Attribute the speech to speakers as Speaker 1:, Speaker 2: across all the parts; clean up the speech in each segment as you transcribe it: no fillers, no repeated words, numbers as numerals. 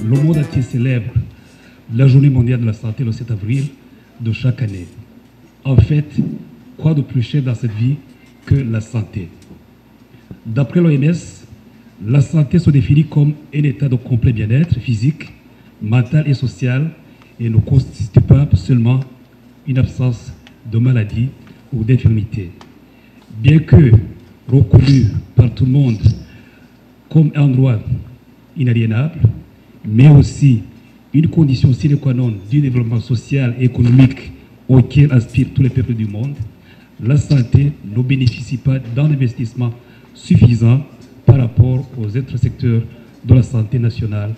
Speaker 1: le monde entier célèbre la Journée mondiale de la santé le 7 avril de chaque année. En fait, quoi de plus cher dans cette vie que la santé? D'après l'OMS, la santé se définit comme un état de complet bien-être physique, mental et social et ne constitue pas seulement une absence de maladie ou d'infirmité. Bien que reconnu par tout le monde comme un droit inaliénable, mais aussi une condition sine qua non du développement social et économique auquel aspirent tous les peuples du monde, la santé ne bénéficie pas d'un investissement suffisant par rapport aux autres secteurs de la santé nationale,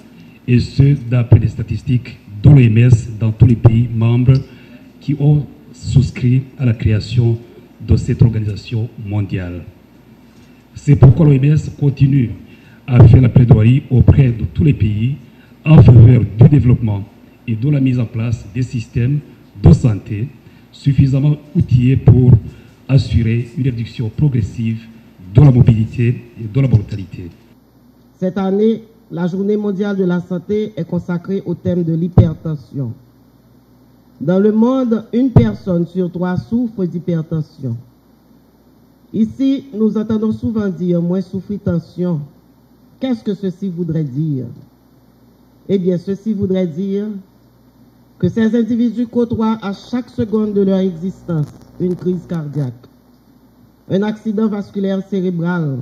Speaker 1: et ce, d'après les statistiques de l'OMS dans tous les pays membres qui ont souscrit à la création de cette organisation mondiale. C'est pourquoi l'OMS continue à faire la plaidoirie auprès de tous les pays en faveur du développement et de la mise en place des systèmes de santé suffisamment outillés pour assurer une réduction progressive de la mobilité et de la mortalité.
Speaker 2: Cette année, la Journée mondiale de la santé est consacrée au thème de l'hypertension. Dans le monde, une personne sur 3 souffre d'hypertension. Ici, nous entendons souvent dire « moi souffre tension ». Qu'est-ce que ceci voudrait dire? Eh bien, ceci voudrait dire que ces individus côtoient à chaque seconde de leur existence une crise cardiaque, un accident vasculaire cérébral,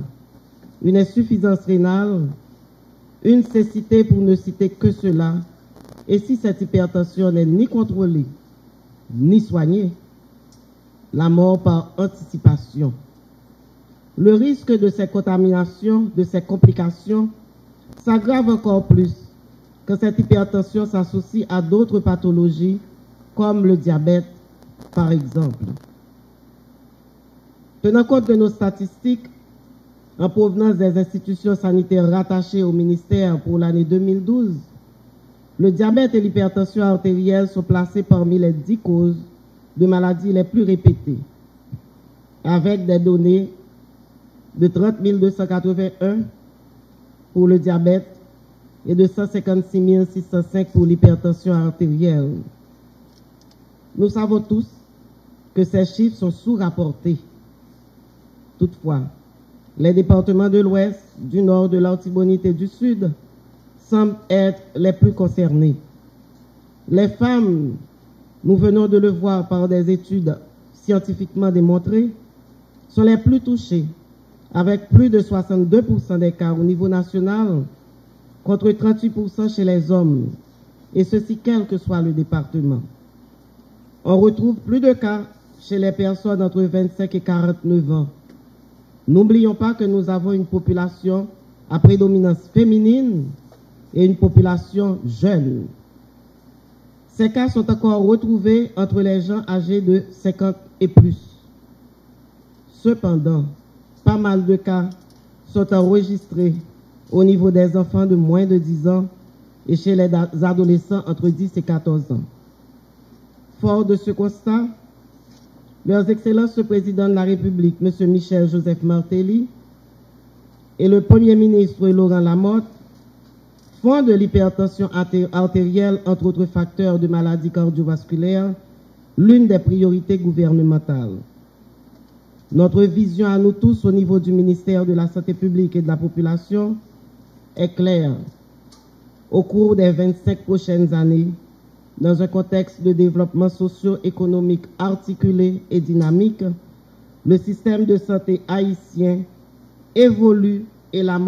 Speaker 2: une insuffisance rénale, une cécité pour ne citer que cela, et si cette hypertension n'est ni contrôlée, ni soignée, la mort par anticipation. Le risque de ces contaminations, de ces complications, s'aggrave encore plus quand cette hypertension s'associe à d'autres pathologies, comme le diabète, par exemple. Tenant compte de nos statistiques, en provenance des institutions sanitaires rattachées au ministère pour l'année 2012, le diabète et l'hypertension artérielle sont placés parmi les 10 causes de maladies les plus répétées, avec des données de 30 281 pour le diabète et de 156 605 pour l'hypertension artérielle. Nous savons tous que ces chiffres sont sous-rapportés. Toutefois, les départements de l'Ouest, du Nord, de l'Artibonite et du Sud semblent être les plus concernés. Les femmes, nous venons de le voir par des études scientifiquement démontrées, sont les plus touchées, avec plus de 62% des cas au niveau national, contre 38% chez les hommes, et ceci quel que soit le département. On retrouve plus de cas chez les personnes entre 25 et 49 ans. N'oublions pas que nous avons une population à prédominance féminine et une population jeune. Ces cas sont encore retrouvés entre les gens âgés de 50 et plus. Cependant, pas mal de cas sont enregistrés au niveau des enfants de moins de 10 ans et chez les adolescents entre 10 et 14 ans. Fort de ce constat, Leurs Excellences le Président de la République, M. Michel Joseph Martelly, et le Premier ministre Laurent Lamotte font de l'hypertension artérielle, entre autres facteurs de maladies cardiovasculaires, l'une des priorités gouvernementales. Notre vision à nous tous au niveau du ministère de la Santé publique et de la Population est claire. Au cours des 25 prochaines années, dans un contexte de développement socio-économique articulé et dynamique, le système de santé haïtien évolue et la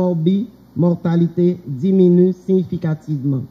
Speaker 2: mortalité diminue significativement.